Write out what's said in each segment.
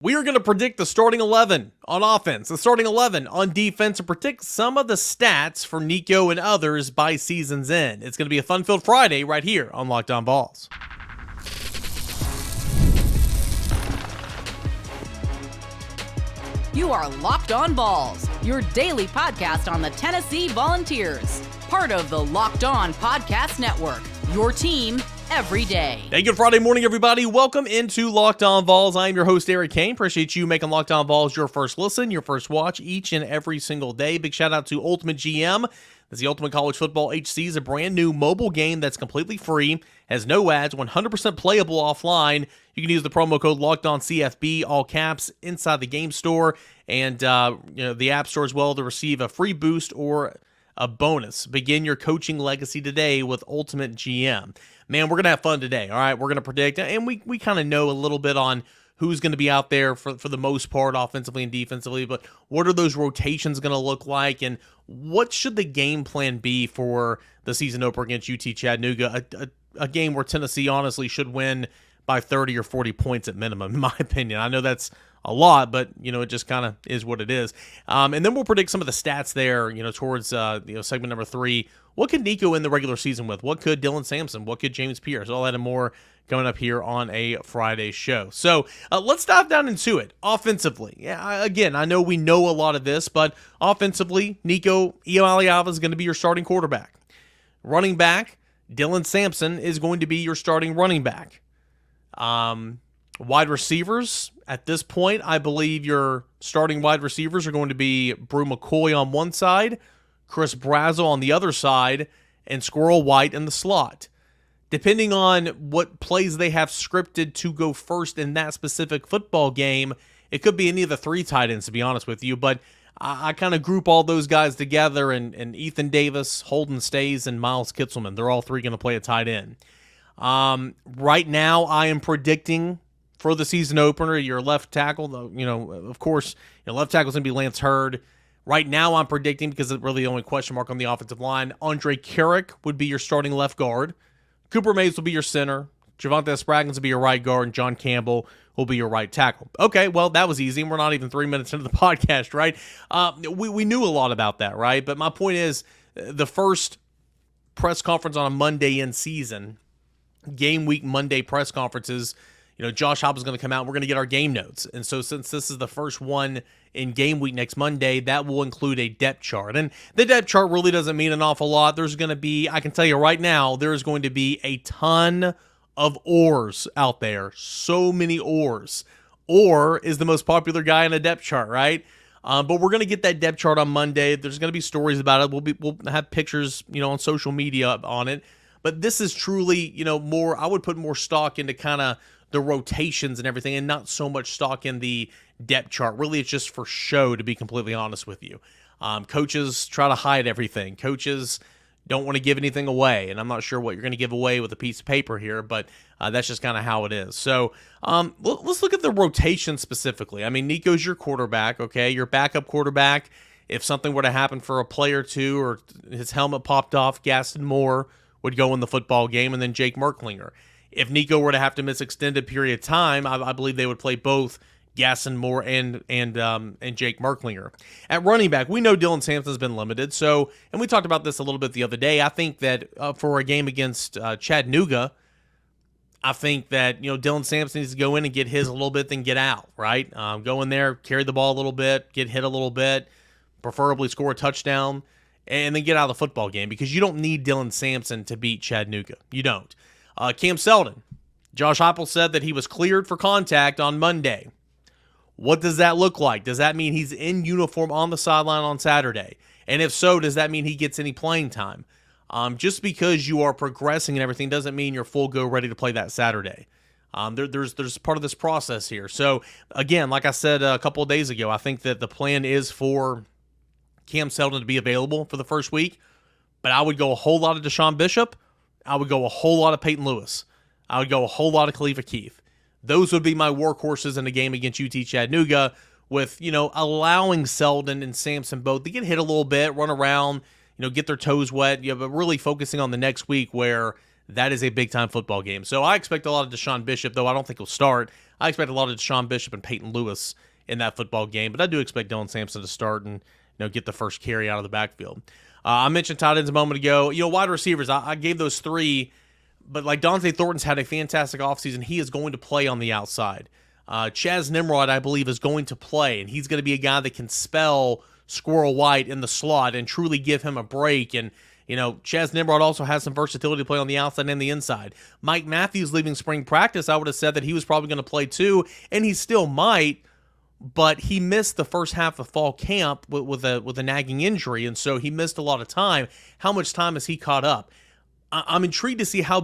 We are going to predict the starting 11 on offense, the starting 11 on defense, and predict some of the stats for Nico and others by season's end. It's going to be a fun-filled Friday right here on Locked On Vols. You are Locked On Vols, your daily podcast on the Tennessee Volunteers. Part of the Locked On Podcast Network, your team every day. Hey, good Friday morning, everybody. Welcome into Locked On Vols. I am your host, Cain. Appreciate you making Locked On Vols your first listen, your first watch each and every single day. Big shout out to Ultimate GM. That's the Ultimate College Football HC is a brand new mobile game that's completely free, has no ads, 100% playable offline. You can use the promo code LOCKEDONCFB, all caps, inside the game store and the App Store as well to receive a free boost or a bonus. Begin your coaching legacy today with Ultimate GM. Man, we're going to have fun today, all right? We're going to predict, and we kind of know a little bit on who's going to be out there for the most part, offensively and defensively, but what are those rotations going to look like, and what should the game plan be for the season opener against UT Chattanooga, a game where Tennessee honestly should win by 30 or 40 points at minimum, in my opinion. I know that's a lot, but, it just kind of is what it is. And then we'll predict some of the stats there, towards, segment number 3. What could Nico end the regular season with? What could Dylan Sampson? What could James Pierce? All that and more coming up here on a Friday show. So let's dive down into it. Offensively, again, I know we know a lot of this, but offensively, Nico Iamaleava is going to be your starting quarterback. Running back, Dylan Sampson is going to be your starting running back. Wide receivers, at this point, I believe your starting wide receivers are going to be Brew McCoy on one side, Chris Brazel on the other side, and Squirrel White in the slot. Depending on what plays they have scripted to go first in that specific football game, it could be any of the 3 tight ends, to be honest with you, but I kind of group all those guys together, and Ethan Davis, Holden Stays, and Miles Kitzelman, they're all 3 going to play a tight end. Right now, I am predicting for the season opener, your left tackle, of course, your left tackle is going to be Lance Hurd. Right now, I'm predicting, because it's really the only question mark on the offensive line, Andre Carrick would be your starting left guard. Cooper Mays will be your center. Javonte Spraggins will be your right guard, and John Campbell will be your right tackle. Okay, well, that was easy. We're not even 3 minutes into the podcast, right? We knew a lot about that, right? But my point is, the first press conference on a Monday in season, game week Monday press conferences, Josh Heupel is going to come out and we're going to get our game notes. And so since this is the first one in game week next Monday, that will include a depth chart. And the depth chart really doesn't mean an awful lot. There's going to be, I can tell you right now, there's going to be a ton of oars out there. So many oars. Orr is the most popular guy in a depth chart, right? But we're going to get that depth chart on Monday. There's going to be stories about it. We'll have pictures, on social media on it. But this is truly, more, I would put more stock into kind of the rotations and everything, and not so much stock in the depth chart. Really, it's just for show, to be completely honest with you. Coaches try to hide everything. Coaches don't want to give anything away, and I'm not sure what you're going to give away with a piece of paper here, but that's just kind of how it is. So let's look at the rotation specifically. I mean, Nico's your quarterback, okay? Your backup quarterback. If something were to happen for a play or two, or his helmet popped off, Gaston Moore would go in the football game, and then Jake Merklinger. If Nico were to have to miss extended period of time, I believe they would play both Gaston Moore and Jake Merklinger. At running back, we know Dylan Sampson's been limited, so, and we talked about this a little bit the other day, I think that for a game against Chattanooga, I think that, Dylan Sampson needs to go in and get his a little bit, then get out, right? Go in there, carry the ball a little bit, get hit a little bit, preferably score a touchdown, and then get out of the football game, because you don't need Dylan Sampson to beat Chattanooga. You don't. Cam Seldon. Josh Heupel said that he was cleared for contact on Monday. What does that look like? Does that mean he's in uniform on the sideline on Saturday? And if so, does that mean he gets any playing time? Just because you are progressing and everything doesn't mean you're full go ready to play that Saturday. There's part of this process here. So, again, like I said a couple of days ago, I think that the plan is for Cam Seldon to be available for the first week, but I would go a whole lot of Deshaun Bishop. I would go a whole lot of Peyton Lewis. I would go a whole lot of Khalifa Keith. Those would be my workhorses in the game against UT Chattanooga, with, allowing Seldon and Sampson both to get hit a little bit, run around, get their toes wet, but really focusing on the next week where that is a big-time football game. So I expect a lot of Deshaun Bishop, though I don't think he'll start. I expect a lot of Deshaun Bishop and Peyton Lewis in that football game, but I do expect Dylan Sampson to start and get the first carry out of the backfield. I mentioned tight ends a moment ago. Wide receivers, I gave those three, but like Dante Thornton's had a fantastic offseason. He is going to play on the outside. Chaz Nimrod, I believe, is going to play, and he's going to be a guy that can spell Squirrel White in the slot and truly give him a break. And, Chaz Nimrod also has some versatility to play on the outside and the inside. Mike Matthews leaving spring practice, I would have said that he was probably going to play too, and he still might, but he missed the first half of fall camp with a nagging injury, and so he missed a lot of time. How much time has he caught up? I'm intrigued to see how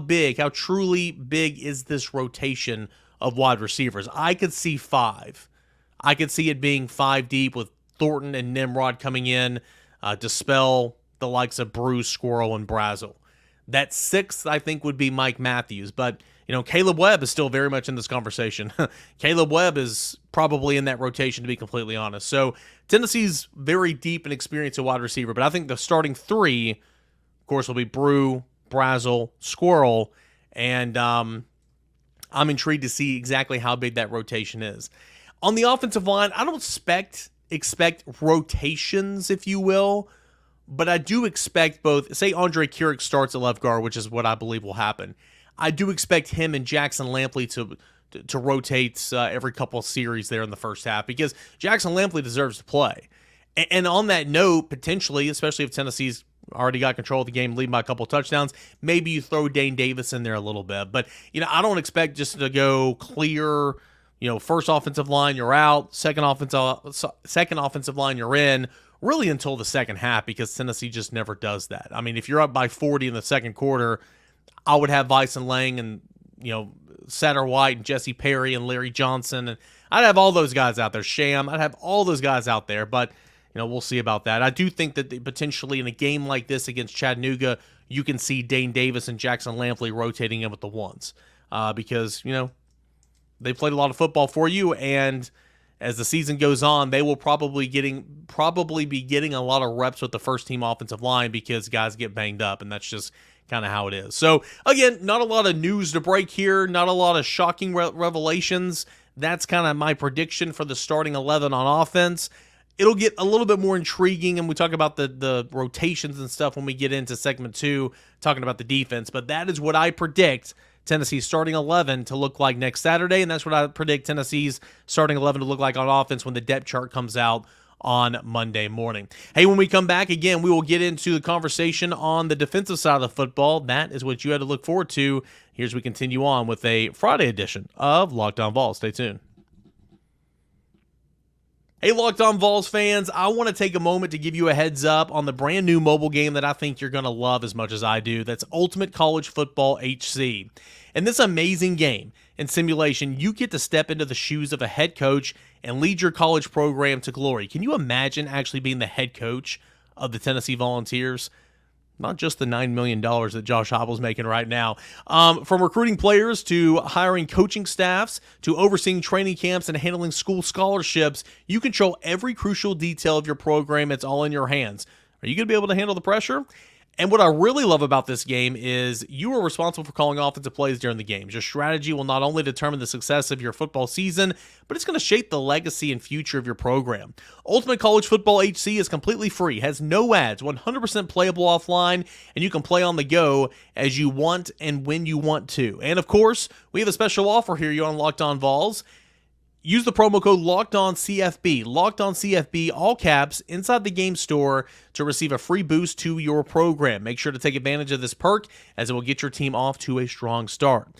truly big is this rotation of wide receivers. I could see 5. I could see it being 5 deep with Thornton and Nimrod coming in to spell the likes of Bruce, Squirrel, and Brazel. That 6th, I think, would be Mike Matthews, but Caleb Webb is still very much in this conversation. Caleb Webb is probably in that rotation, to be completely honest. So Tennessee's very deep and experienced at wide receiver, but I think the starting 3, of course, will be Brew, Brazel, Squirrel, and I'm intrigued to see exactly how big that rotation is. On the offensive line, I don't expect rotations, if you will, but I do expect both, say Andre Keurig starts at left guard, which is what I believe will happen. I do expect him and Jackson Lampley to rotate every couple of series there in the first half, because Jackson Lampley deserves to play. And on that note, potentially, especially if Tennessee's already got control of the game, leading by a couple of touchdowns, maybe you throw Dane Davis in there a little bit. But, I don't expect just to go clear, first offensive line, you're out, second offensive line, you're in, really until the second half, because Tennessee just never does that. I mean, if you're up by 40 in the second quarter, I would have Vyson Lang and, Satter White and Jesse Perry and Larry Johnson, and I'd have all those guys out there. Sham, I'd have all those guys out there, but, we'll see about that. I do think that potentially in a game like this against Chattanooga, you can see Dane Davis and Jackson Lampley rotating in with the ones, because, they played a lot of football for you, and as the season goes on, they will probably be getting a lot of reps with the first team offensive line, because guys get banged up, and that's just kind of how it is. So again, not a lot of news to break here, not a lot of shocking revelations. That's kind of my prediction for the starting 11 on offense. It'll get a little bit more intriguing, and we talk about the rotations and stuff when we get into segment 2, talking about the defense, but that is what I predict Tennessee's starting 11 to look like next Saturday, and that's what I predict Tennessee's starting 11 to look like on offense when the depth chart comes out on Monday morning. Hey, when we come back, again, we will get into the conversation on the defensive side of the football. That is what you had to look forward to. Here's we continue on with a Friday edition of Locked On Vols. Stay tuned. Hey, Locked On Vols fans, I want to take a moment to give you a heads up on the brand new mobile game that I think you're going to love as much as I do. That's Ultimate College Football HC. In this amazing game and simulation, you get to step into the shoes of a head coach and lead your college program to glory. Can you imagine actually being the head coach of the Tennessee Volunteers? Not just the $9 million that Josh Heupel's making right now. From recruiting players to hiring coaching staffs to overseeing training camps and handling school scholarships, you control every crucial detail of your program. It's all in your hands. Are you going to be able to handle the pressure? And what I really love about this game is you are responsible for calling offensive plays during the games. Your strategy will not only determine the success of your football season, but it's going to shape the legacy and future of your program. Ultimate College Football HC is completely free, has no ads, 100% playable offline, and you can play on the go as you want and when you want to. And of course, we have a special offer here on Locked On Vols. Use the promo code LOCKEDONCFB, LOCKEDONCFB, all caps, inside the game store to receive a free boost to your program. Make sure to take advantage of this perk as it will get your team off to a strong start.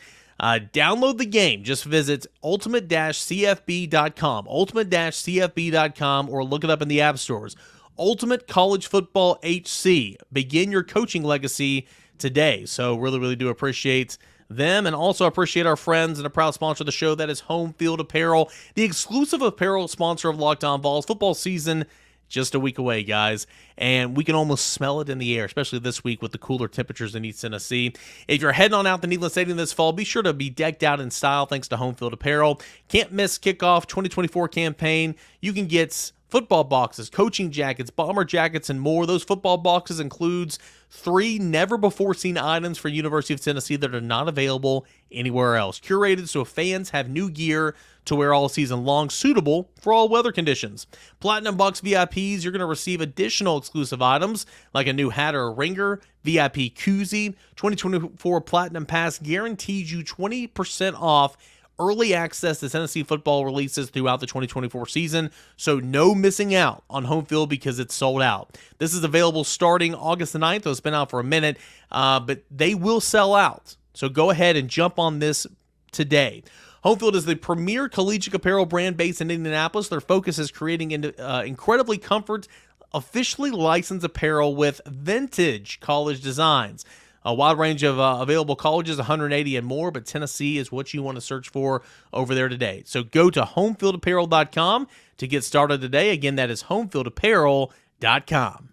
Download the game. Just visit ultimate-cfb.com, ultimate-cfb.com, or look it up in the app stores. Ultimate College Football HC. Begin your coaching legacy today. So really do appreciate them, and also appreciate our friends and a proud sponsor of the show, that is Home Field Apparel, the exclusive apparel sponsor of Locked On Vols. Football season just a week away, guys, and we can almost smell it in the air, especially this week with the cooler temperatures in East Tennessee. If you're heading on out to Neyland Stadium this fall, be sure to be decked out in style thanks to Home Field Apparel. Can't miss kickoff 2024 campaign. You can get football boxes, coaching jackets, bomber jackets, and more. Those football boxes includes 3 never-before-seen items for University of Tennessee that are not available anywhere else. Curated so fans have new gear to wear all season long, suitable for all weather conditions. Platinum Box VIPs, you're going to receive additional exclusive items like a new hat or a ringer, VIP koozie. 2024 Platinum Pass guarantees you 20% off early access to Tennessee football releases throughout the 2024 season, so no missing out on home field because it's sold out. This is available starting August the 9th. It's been out for a minute, but they will sell out. So go ahead and jump on this today. Homefield is the premier collegiate apparel brand based in Indianapolis. Their focus is creating incredibly comfort, officially licensed apparel with vintage college designs. A wide range of available colleges, 180 and more, but Tennessee is what you want to search for over there today. So go to homefieldapparel.com to get started today. Again, that is homefieldapparel.com.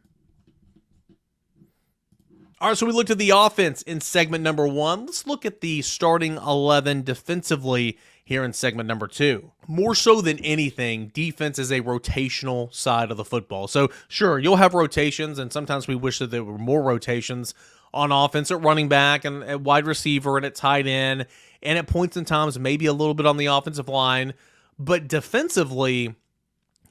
All right, so we looked at the offense in segment number 1. Let's look at the starting 11 defensively here in segment number 2. More so than anything, defense is a rotational side of the football. So sure, you'll have rotations, and sometimes we wish that there were more rotations on offense at running back and at wide receiver and at tight end, and at points in times maybe a little bit on the offensive line. But defensively,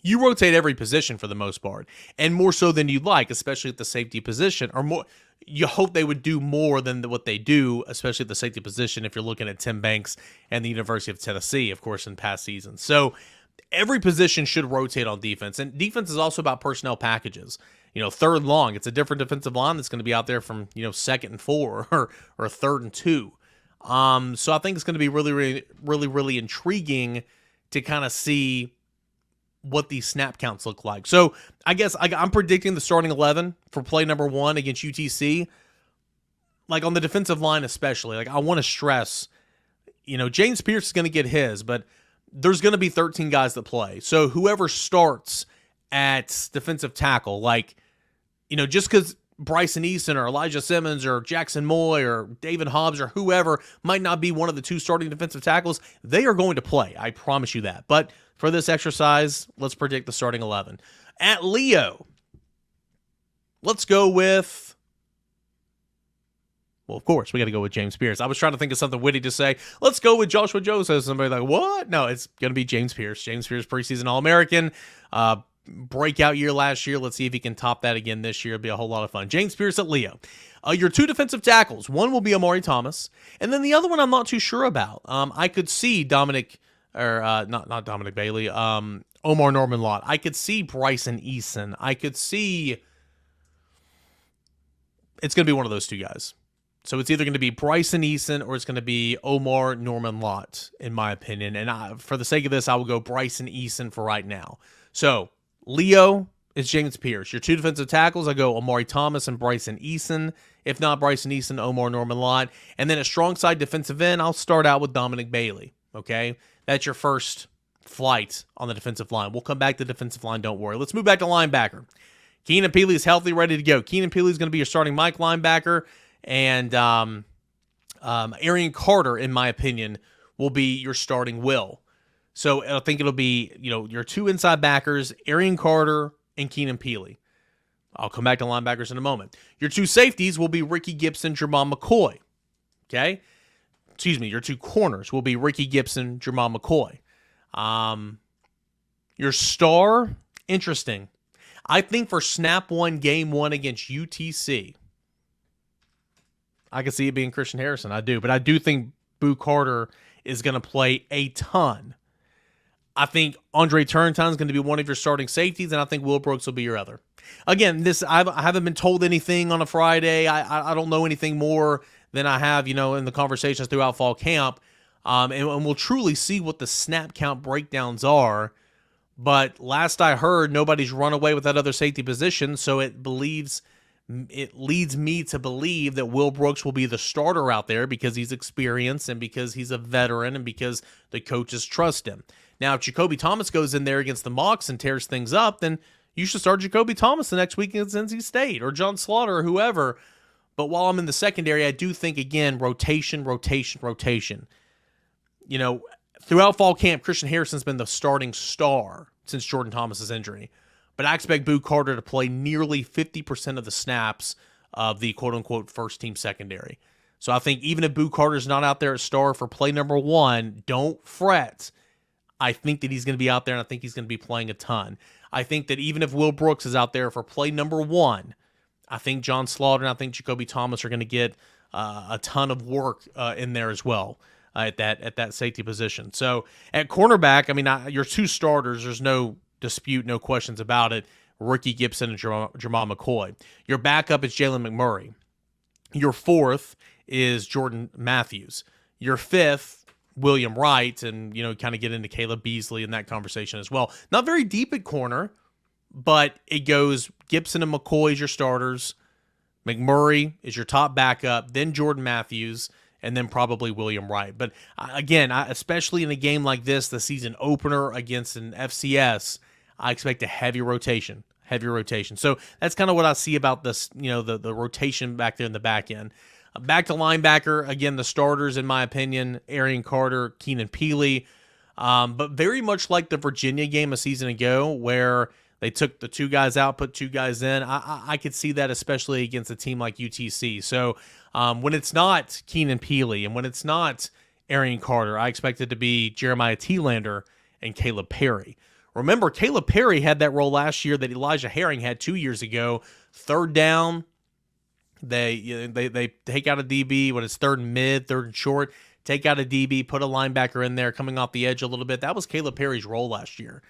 you rotate every position for the most part, and more so than you'd like, especially at the safety position, or more. You hope they would do more than what they do, especially at the safety position if you're looking at Tim Banks and the University of Tennessee, of course, in past seasons. So every position should rotate on defense, and defense is also about personnel packages. Third and long, it's a different defensive line that's going to be out there from, second and 4 or third and 2. So I think it's going to be really intriguing to kind of see what these snap counts look like. So I guess I'm predicting the starting 11 for play number 1 against UTC. Like on the defensive line especially, like I want to stress, James Pierce is going to get his, but there's going to be 13 guys that play. So whoever starts at defensive tackle, just because Bryson Eason or Elijah Simmons or Jackson Moy or David Hobbs or whoever might not be one of the 2 starting defensive tackles, they are going to play. I promise you that. But for this exercise, let's predict the starting 11. At Leo, let's go with, well, of course, we got to go with James Pierce. I was trying to think of something witty to say. Let's go with Joshua Joseph. Somebody like, what? No, it's going to be James Pierce. James Pierce, preseason All-American. Breakout year last year. Let's see if he can top that again this year. It'll be a whole lot of fun. James Pierce at Leo. Your 2 defensive tackles. One will be Amari Thomas, and then the other one I'm not too sure about. I could see not Dominic Bailey. Omar Norman Lott. I could see Bryson Eason. I could see it's going to be one of those 2 guys. So it's either going to be Bryson Eason or it's going to be Omar Norman Lott, in my opinion. And for the sake of this, I will go Bryson Eason for right now. So Leo is James Pierce. Your 2 defensive tackles, I go Amari Thomas and Bryson Eason. If not Bryson Eason, Omar Norman Lott. And then a strong side defensive end, I'll start out with Dominic Bailey. Okay? That's your first flight on the defensive line. We'll come back to the defensive line, don't worry. Let's move back to linebacker. Keenan Peely is healthy, ready to go. Keenan Peely is going to be your starting Mike linebacker. And Arian Carter, in my opinion, will be your starting Will. So I think it'll be, your 2 inside backers, Arian Carter and Keenan Peely. I'll come back to linebackers in a moment. Your 2 safeties will be Ricky Gibson, Jermon McCoy. Okay? Your 2 corners will be Ricky Gibson, Jermon McCoy. Your star, interesting. I think for snap 1, game 1 against UTC, I can see it being Christian Harrison. I do. But I do think Boo Carter is going to play a ton. I think Andre Turrentine is going to be one of your starting safeties, and I think Will Brooks will be your other. Again, I haven't been told anything on a Friday. I don't know anything more than I have, in the conversations throughout fall camp. And we'll truly see what the snap count breakdowns are. But last I heard, nobody's run away with that other safety position, so it leads me to believe that Will Brooks will be the starter out there because he's experienced and because he's a veteran and because the coaches trust him. Now, if Jacoby Thomas goes in there against the Mocs and tears things up, then you should start Jacoby Thomas the next week against NC State or John Slaughter or whoever. But while I'm in the secondary, I do think, again, rotation. Throughout fall camp, Christian Harrison's been the starting star since Jordan Thomas's injury. But I expect Boo Carter to play nearly 50% of the snaps of the quote-unquote first-team secondary. So I think even if Boo Carter's not out there at star for play number 1, don't fret. I think that he's going to be out there, and I think he's going to be playing a ton. I think that even if Will Brooks is out there for play number 1, I think John Slaughter and I think Jacoby Thomas are going to get a ton of work in there as well at that safety position. So at cornerback, I mean, your 2 starters, there's no dispute, no questions about it. Ricky Gibson and Jamal McCoy. Your backup is Jalen McMurray. Your 4th is Jordan Matthews. Your 5th, William Wright, and, kind of get into Caleb Beasley in that conversation as well. Not very deep at corner, but it goes Gibson and McCoy as your starters. McMurray is your top backup, then Jordan Matthews, and then probably William Wright. But again, especially in a game like this, the season opener against an FCS, I expect a heavy rotation. So that's kind of what I see about this, the rotation back there in the back end. Back to linebacker, again, the starters, in my opinion, Arian Carter, Keenan Peely, but very much like the Virginia game a season ago where they took the 2 guys out, put 2 guys in. I could see that especially against a team like UTC. So when it's not Keenan Peely and when it's not Arian Carter, I expect it to be Jeremiah Thielander and Caleb Perry. Remember, Caleb Perry had that role last year that Elijah Herring had 2 years ago. 3rd down, they take out a DB when it's 3rd and mid, 3rd and short, take out a DB, put a linebacker in there coming off the edge a little bit. That was Caleb Perry's role last year.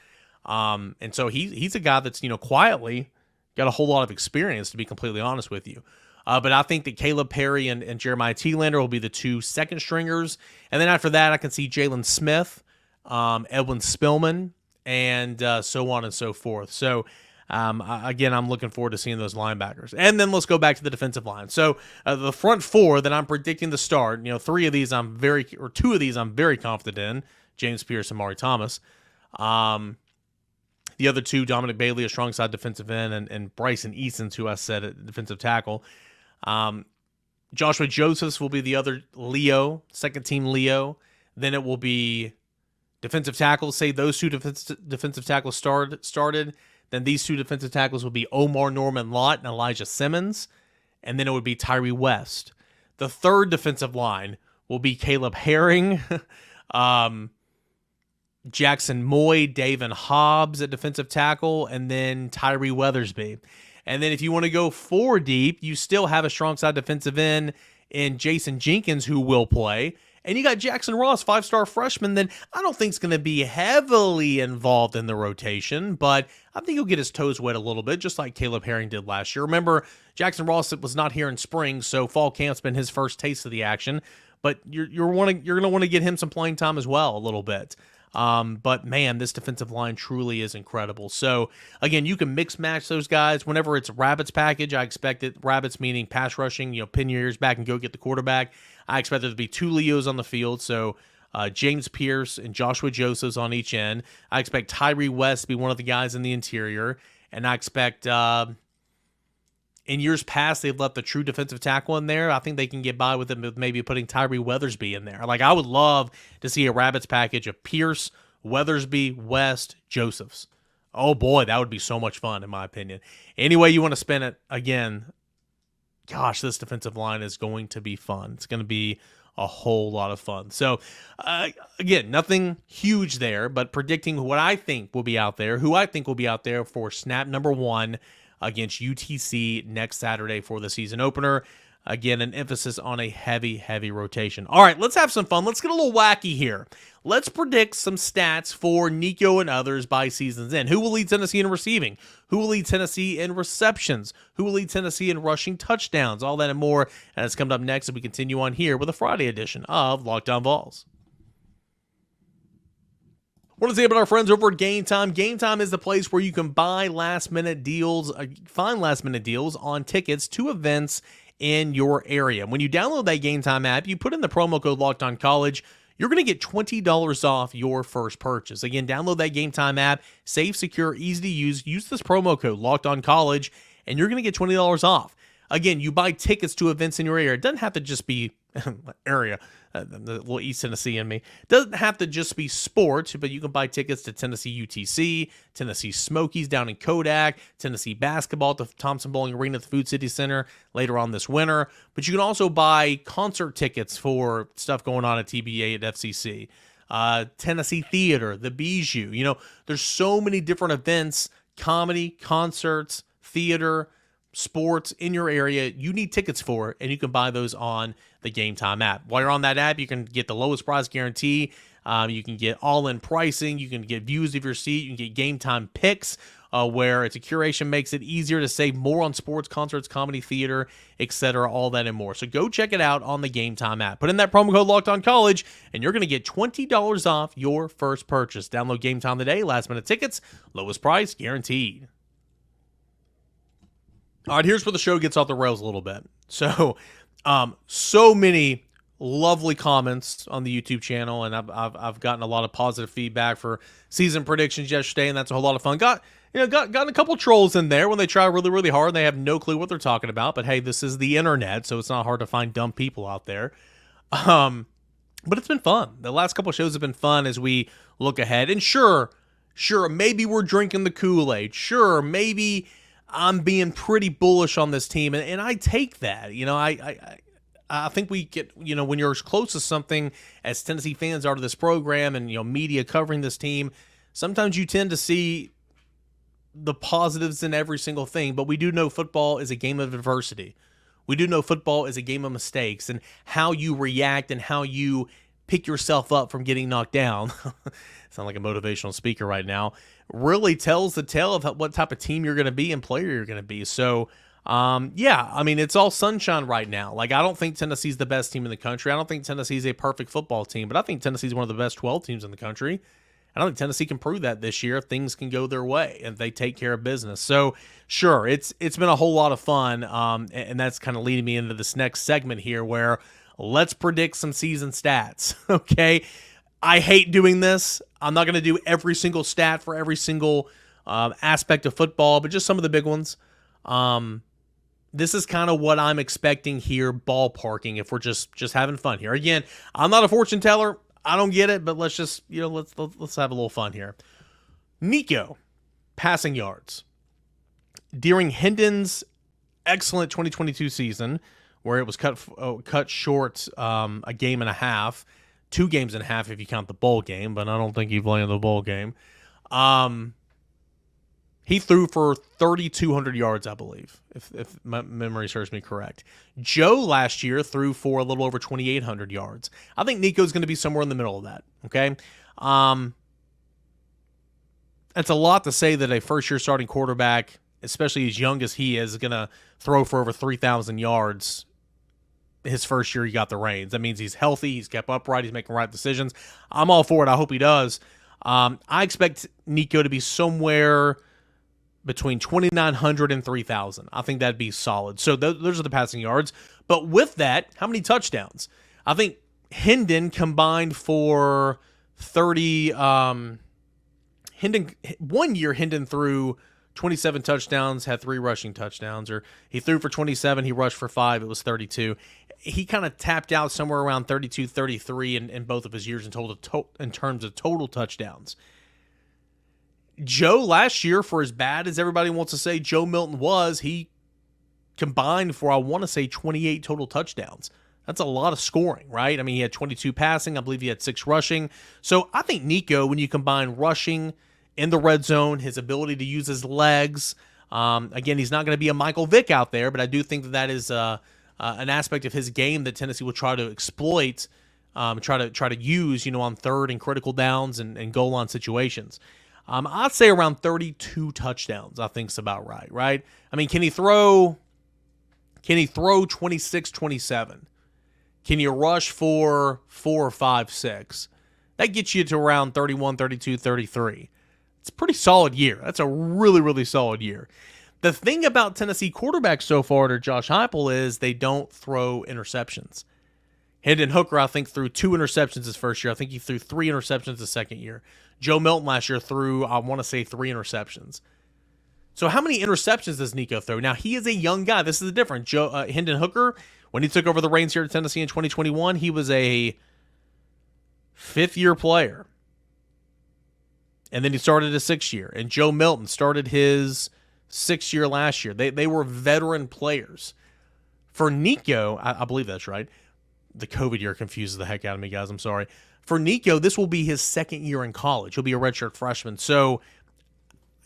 And so he's a guy that's, quietly got a whole lot of experience, to be completely honest with you. But I think that Caleb Perry and Jeremiah Thielander will be the 2 second stringers. And then after that, I can see Jalen Smith, Edwin Spillman, and so on and so forth. So, again, I'm looking forward to seeing those linebackers. And then let's go back to the defensive line. So the front 4 that I'm predicting to start, 2 of these I'm very confident in, James Pierce and Maury Thomas. The other 2, Dominic Bailey, a strong side defensive end, and Bryson Easons, who I said at defensive tackle. Joshua Josephs will be the other Leo, second team Leo. Then it will be defensive tackles. Say those 2 defensive tackles started. Then these 2 defensive tackles will be Omar Norman Lott and Elijah Simmons. And then it would be Tyree West. The 3rd defensive line will be Caleb Herring, Jackson Moy, Davin Hobbs at defensive tackle, and then Tyree Weathersby. And then if you want to go 4 deep, you still have a strong side defensive end in Jason Jenkins, who will play. And you got Jackson Ross, 5-star freshman, that I don't think is going to be heavily involved in the rotation, but I think he'll get his toes wet a little bit, just like Caleb Herring did last year. Remember, Jackson Ross was not here in spring, so fall camp's been his first taste of the action, but you're going to want to get him some playing time as well a little bit. But man, this defensive line truly is incredible. So again, you can mix match those guys. Whenever it's Rabbits package, I expect it. Rabbits meaning pass rushing, pin your ears back and go get the quarterback. I expect there to be 2 Leos on the field. So James Pierce and Joshua Josephs on each end. I expect Tyree West to be one of the guys in the interior. And I expect, in years past, they've left the true defensive tackle in there. I think they can get by with it, with maybe putting Tyree Weathersby in there. Like, I would love to see a Rabbits package of Pierce, Weathersby, West, Josephs. Oh boy, that would be so much fun, in my opinion. Any way you want to spin it, again, gosh, this defensive line is going to be fun. It's going to be a whole lot of fun. So, again, nothing huge there, but predicting what I think will be out there, who I think will be out there for snap number 1 against UTC next Saturday for the season opener. Again, an emphasis on a heavy, heavy rotation. All right, let's have some fun. Let's get a little wacky here. Let's predict some stats for Nico and others by season's end. Who will lead Tennessee in receiving? Who will lead Tennessee in receptions? Who will lead Tennessee in rushing touchdowns? All that and more. And it's coming up next as we continue on here with a Friday edition of Locked On Vols. What to say about our friends over at Gametime? Gametime is the place where you can buy last-minute deals, find last-minute deals on tickets to events in your area. When you download that Gametime app, you put in the promo code LOCKEDONCollege, you're going to get $20 off your first purchase. Again, download that Gametime app, safe, secure, easy to use. Use this promo code LOCKEDONCollege, and you're going to get $20 off. Again, you buy tickets to events in your area. It doesn't have to just be area, the little East Tennessee in me. Doesn't have to just be sports, but you can buy tickets to Tennessee UTC, Tennessee Smokies down in Kodak, Tennessee basketball at the Thompson Bowling Arena at the Food City Center later on this winter. But you can also buy concert tickets for stuff going on at TBA at FCC. Tennessee Theater, the Bijou. You know, there's so many different events, comedy, concerts, theater, sports in your area you need tickets for, and you can buy those on the Gametime app. While you're on that app, you can get the lowest price guarantee. You can get all-in pricing. You can get views of your seat. You can get Gametime picks, where it's a curation, makes it easier to save more on sports, concerts, comedy, theater, etc., all that and more. So go check it out on the Gametime app. Put in that promo code LOCKEDONCollege, and you're going to get $20 off your first purchase. Download Gametime today. Last-minute tickets, lowest price guaranteed. All right, here's where the show gets off the rails a little bit. So many lovely comments on the YouTube channel, and I've gotten a lot of positive feedback for season predictions yesterday, and that's a whole lot of fun. Got a couple trolls in there when they try really, really hard and they have no clue what they're talking about. But hey, this is the internet, so it's not hard to find dumb people out there. But it's been fun. The last couple shows have been fun as we look ahead. And sure, maybe we're drinking the Kool-Aid. Sure, maybe I'm being pretty bullish on this team, and I take that. You know, I think we get, you know, when you're as close to something as Tennessee fans are to this program and, you know, media covering this team, sometimes you tend to see the positives in every single thing, but we do know football is a game of adversity. We do know football is a game of mistakes, and how you react and how you pick yourself up from getting knocked down, sound like a motivational speaker right now, really tells the tale of what type of team you're going to be and player you're going to be. So, yeah, I mean, it's all sunshine right now. Like, I don't think Tennessee's the best team in the country. I don't think Tennessee's a perfect football team, but I think Tennessee's one of the best 12 teams in the country. I don't think Tennessee can prove that this year. Things can go their way if they take care of business. So, sure, it's been a whole lot of fun, and that's kind of leading me into this next segment here where let's predict some season stats, okay? I hate doing this. I'm not going to do every single stat for every single aspect of football, but just some of the big ones. This is kind of what I'm expecting here, ballparking, if we're just having fun here. Again, I'm not a fortune teller. I don't get it, but let's just, you know, let's have a little fun here. Nico, passing yards. During Hendon's excellent 2022 season, where it was cut short a game and a half, 2 games and a half if you count the bowl game, but I don't think he played in the bowl game. He threw for 3,200 yards, I believe, if my memory serves me correct. Joe last year threw for a little over 2,800 yards. I think Nico's going to be somewhere in the middle of that, okay? It's a lot to say that a first-year starting quarterback, especially as young as he is going to throw for over 3,000 yards his first year he got the reins. That means he's healthy, he's kept upright, he's making right decisions. I'm all for it. I hope he does. I expect Nico to be somewhere between 2,900 and 3,000. I think that'd be solid. So those are the passing yards. But with that, how many touchdowns? I think Hendon combined for 30. One year Hendon threw 27 touchdowns, had 3 rushing touchdowns, or he threw for 27, he rushed for 5, it was 32. He kind of tapped out somewhere around 32, 33 in both of his years in terms of total touchdowns. Joe last year, for as bad as everybody wants to say Joe Milton was, he combined for, I want to say, 28 total touchdowns. That's a lot of scoring, right? I mean, he had 22 passing. I believe he had 6 rushing. So I think Nico, when you combine rushing in the red zone, his ability to use his legs, again, he's not going to be a Michael Vick out there, but I do think that is an aspect of his game that Tennessee will try to exploit, try to use, on third and critical downs and goal line situations. I'd say around 32 touchdowns, I think is about right? I mean, can he throw 26, 27? Can you rush for 4 or 5, 6? That gets you to around 31, 32, 33. It's a pretty solid year. That's a really, really solid year. The thing about Tennessee quarterbacks so far to Josh Heupel is they don't throw interceptions. Hendon Hooker, I think, threw 2 interceptions his first year. I think he threw 3 interceptions his second year. Joe Milton last year threw, I want to say, 3 interceptions. So how many interceptions does Nico throw? Now, he is a young guy. This is the difference. Hendon Hooker When he took over the reins here at Tennessee in 2021, he was a fifth-year player. And then he started his sixth year. And Joe Milton started his sixth year last year. They were veteran players. For Nico, I believe that's right. The COVID year confuses the heck out of me, guys. I'm sorry. For Nico, this will be his second year in college. He'll be a redshirt freshman. So,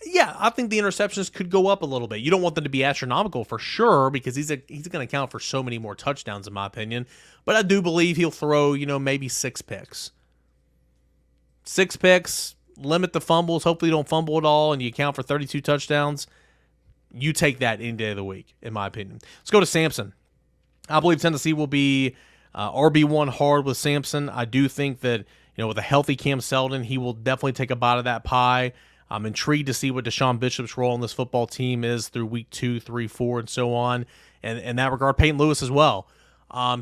yeah, I think the interceptions could go up a little bit. You don't want them to be astronomical for sure because he's going to account for so many more touchdowns, in my opinion. But I do believe he'll throw, maybe 6 picks. 6 picks, limit the fumbles. Hopefully you don't fumble at all, and you account for 32 touchdowns. You take that any day of the week, in my opinion. Let's go to Sampson. I believe Tennessee will be RB1 hard with Sampson. I do think that, with a healthy Cam Seldon, he will definitely take a bite of that pie. I'm intrigued to see what Deshaun Bishop's role in this football team is through week 2, 3, 4, and so on. And in that regard, Peyton Lewis as well.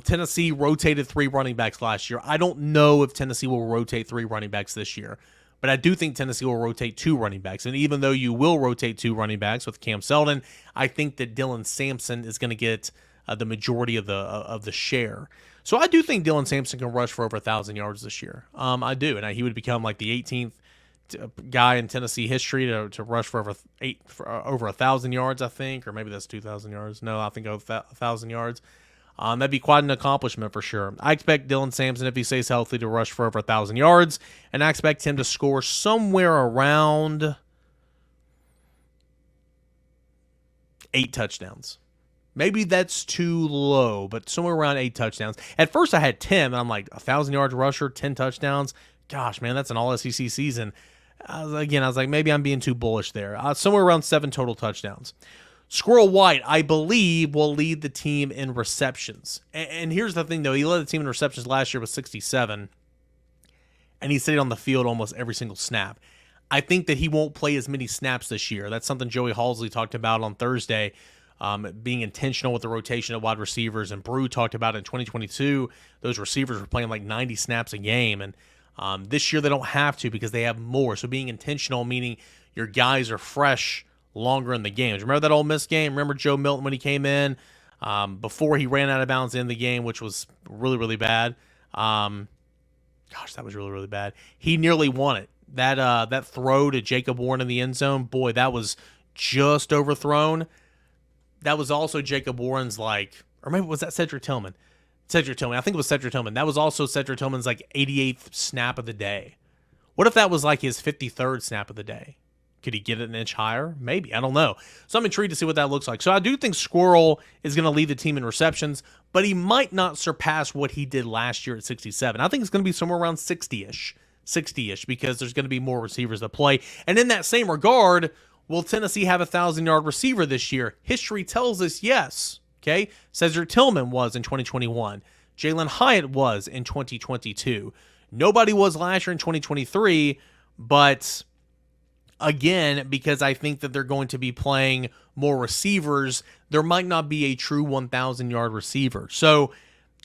Tennessee rotated 3 running backs last year. I don't know if Tennessee will rotate 3 running backs this year, but I do think Tennessee will rotate 2 running backs. And even though you will rotate 2 running backs with Cam Seldon, I think that Dylan Sampson is going to get the majority of the share. So I do think Dylan Sampson can rush for over 1,000 yards this year. I do, and he would become like the 18th guy in Tennessee history to rush for over 1,000 yards, I think, or maybe that's 2,000 yards. No, I think over 1,000 yards. That'd be quite an accomplishment for sure. I expect Dylan Sampson, if he stays healthy, to rush for over 1,000 yards, and I expect him to score somewhere around 8 touchdowns. Maybe that's too low, but somewhere around 8 touchdowns. At first, I had 10, and I'm like, 1,000 yards rusher, 10 touchdowns. Gosh, man, that's an all-SEC season. I was like, maybe I'm being too bullish there. Somewhere around 7 total touchdowns. Squirrel White, I believe, will lead the team in receptions. And here's the thing, though. He led the team in receptions last year with 67, and he stayed on the field almost every single snap. I think that he won't play as many snaps this year. That's something Joey Halsley talked about on Thursday, being intentional with the rotation of wide receivers. And Brew talked about in 2022, those receivers were playing like 90 snaps a game. And this year they don't have to because they have more. So being intentional, meaning your guys are fresh longer in the games. Remember that Ole Miss game? Remember Joe Milton when he came in before he ran out of bounds in the game, which was really, really bad. That was really, really bad. He nearly won it. That throw to Jacob Warren in the end zone, boy, that was just overthrown. That was also Jacob Warren's or maybe was that Cedric Tillman? Cedric Tillman. I think it was Cedric Tillman. That was also Cedric Tillman's 88th snap of the day. What if that was his 53rd snap of the day? Could he get it an inch higher? Maybe. I don't know. So I'm intrigued to see what that looks like. So I do think Squirrel is going to lead the team in receptions, but he might not surpass what he did last year at 67. I think it's going to be somewhere around 60-ish because there's going to be more receivers that play. And in that same regard, will Tennessee have a 1,000-yard receiver this year? History tells us yes. Okay? Cedric Tillman was in 2021. Jalen Hyatt was in 2022. Nobody was last year in 2023, but again, because I think that they're going to be playing more receivers, there might not be a true 1,000-yard receiver. So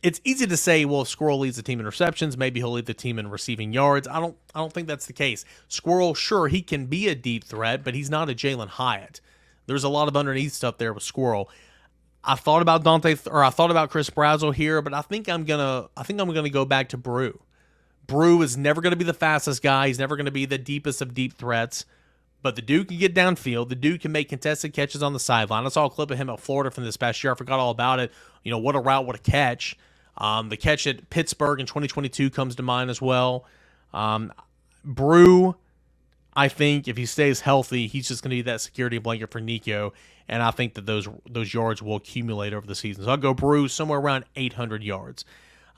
it's easy to say, well, if Squirrel leads the team in receptions, maybe he'll lead the team in receiving yards. I don't think that's the case. Squirrel, sure, he can be a deep threat, but he's not a Jalen Hyatt. There's a lot of underneath stuff there with Squirrel. I thought about Chris Brazzell here, but I think I'm gonna go back to Brew. Brew is never going to be the fastest guy. He's never going to be the deepest of deep threats. But the dude can get downfield. The dude can make contested catches on the sideline. I saw a clip of him at Florida from this past year. I forgot all about it. What a route, what a catch. The catch at Pittsburgh in 2022 comes to mind as well. Brew, I think if he stays healthy, he's just going to be that security blanket for Nico. And I think that those yards will accumulate over the season. So I'll go Brew somewhere around 800 yards.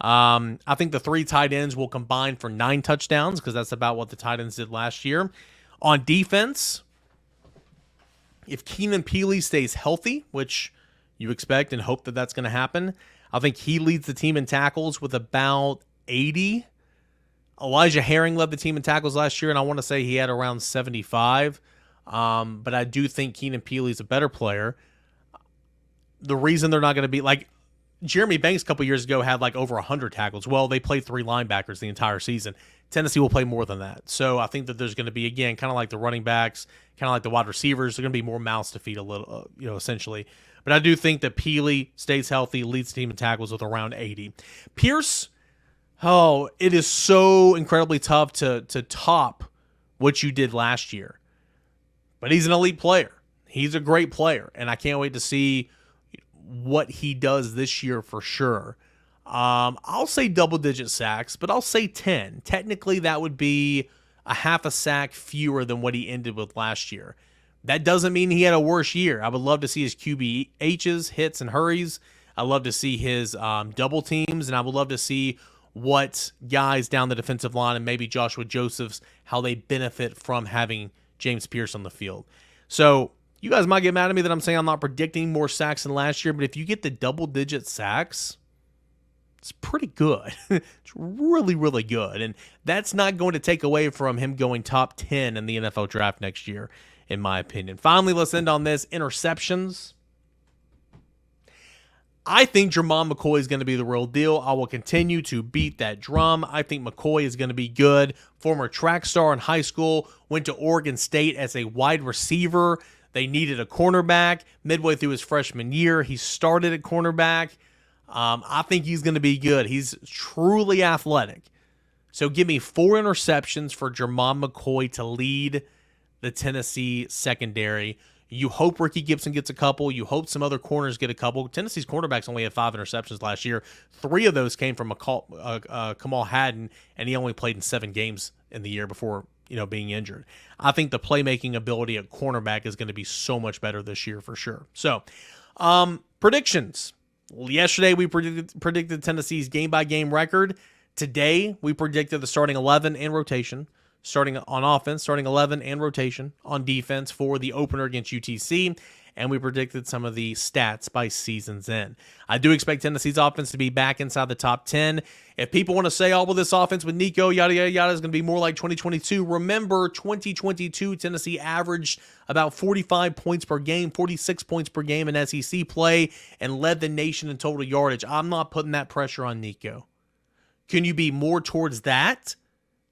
I think the 3 tight ends will combine for 9 touchdowns because that's about what the tight ends did last year. On defense, if Keenan Peely stays healthy, which you expect and hope that that's going to happen, I think he leads the team in tackles with about 80. Elijah Herring led the team in tackles last year, and I want to say he had around 75. But I do think Keenan Peely's a better player. The reason they're not going to be Jeremy Banks a couple years ago had like over 100 tackles. Well, they played 3 linebackers the entire season. Tennessee will play more than that. So I think that there's going to be, again, kind of like the running backs, kind of like the wide receivers, there's going to be more mouths to feed a little, essentially. But I do think that Peely stays healthy, leads the team in tackles with around 80. Pierce, it is so incredibly tough to top what you did last year. But he's an elite player. He's a great player, and I can't wait to see what he does this year for sure. I'll say double-digit sacks, but I'll say 10. Technically, that would be a half a sack fewer than what he ended with last year. That doesn't mean he had a worse year. I would love to see his QBHs, hits, and hurries. I love to see his double teams, and I would love to see what guys down the defensive line and maybe Joshua Josephs, how they benefit from having James Pierce on the field. So you guys might get mad at me that I'm saying I'm not predicting more sacks than last year, but if you get the double-digit sacks, it's pretty good. It's really, really good. And that's not going to take away from him going top 10 in the NFL draft next year, in my opinion. Finally, let's end on this. Interceptions. I think Jermon McCoy is going to be the real deal. I will continue to beat that drum. I think McCoy is going to be good. Former track star in high school, went to Oregon State as a wide receiver. They needed a cornerback. Midway through his freshman year, he started at cornerback. I think he's going to be good. He's truly athletic. So give me 4 interceptions for Jermon McCoy to lead the Tennessee secondary. You hope Ricky Gibson gets a couple. You hope some other corners get a couple. Tennessee's cornerbacks only had 5 interceptions last year. 3 of those came from Kamal Haddon, and he only played in 7 games in the year before being injured. I think the playmaking ability at cornerback is going to be so much better this year for sure. So, predictions. Yesterday, we predicted Tennessee's game-by-game record. Today, we predicted the starting 11 and rotation. Starting on offense, starting 11 and rotation on defense for the opener against UTC, and we predicted some of the stats by season's end. I do expect Tennessee's offense to be back inside the top 10. If people want to say, well, this offense with Nico, yada, yada, yada, is going to be more like 2022, remember 2022, Tennessee averaged about 45 points per game, 46 points per game in SEC play, and led the nation in total yardage. I'm not putting that pressure on Nico. Can you be more towards that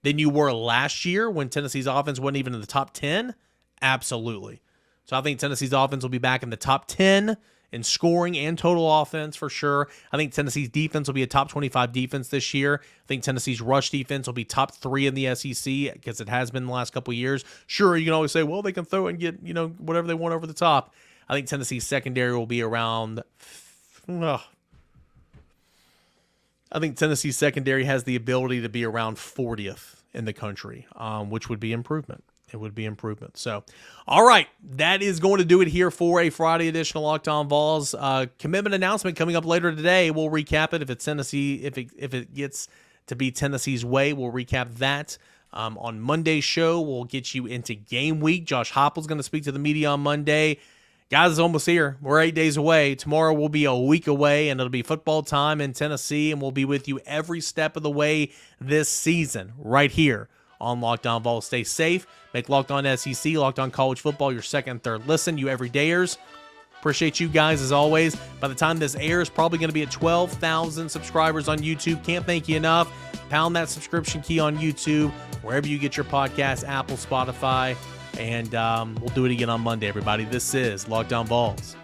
than you were last year when Tennessee's offense wasn't even in the top 10? Absolutely. So I think Tennessee's offense will be back in the top 10 in scoring and total offense for sure. I think Tennessee's defense will be a top 25 defense this year. I think Tennessee's rush defense will be top 3 in the SEC because it has been the last couple of years. Sure, you can always say, well, they can throw and get, whatever they want over the top. I think Tennessee's secondary will be around... I think Tennessee's secondary has the ability to be around 40th in the country, which would be improvement. It would be improvement. So, all right, that is going to do it here for a Friday edition of Locked On Vols. Commitment announcement coming up later today. We'll recap it. If it's Tennessee, if it gets to be Tennessee's way, we'll recap that. On Monday's show, we'll get you into game week. Josh Heupel is going to speak to the media on Monday. Guys, it's almost here. We're 8 days away. Tomorrow will be a week away, and it'll be football time in Tennessee, and we'll be with you every step of the way this season right here on Locked On Vols. Stay safe. Make Locked On SEC, Locked On College Football your second and third listen, you everydayers. Appreciate you guys as always. By the time this airs, probably going to be at 12,000 subscribers on YouTube. Can't thank you enough. Pound that subscription key on YouTube, wherever you get your podcasts, Apple, Spotify. And we'll do it again on Monday, everybody. This is Locked On Vols.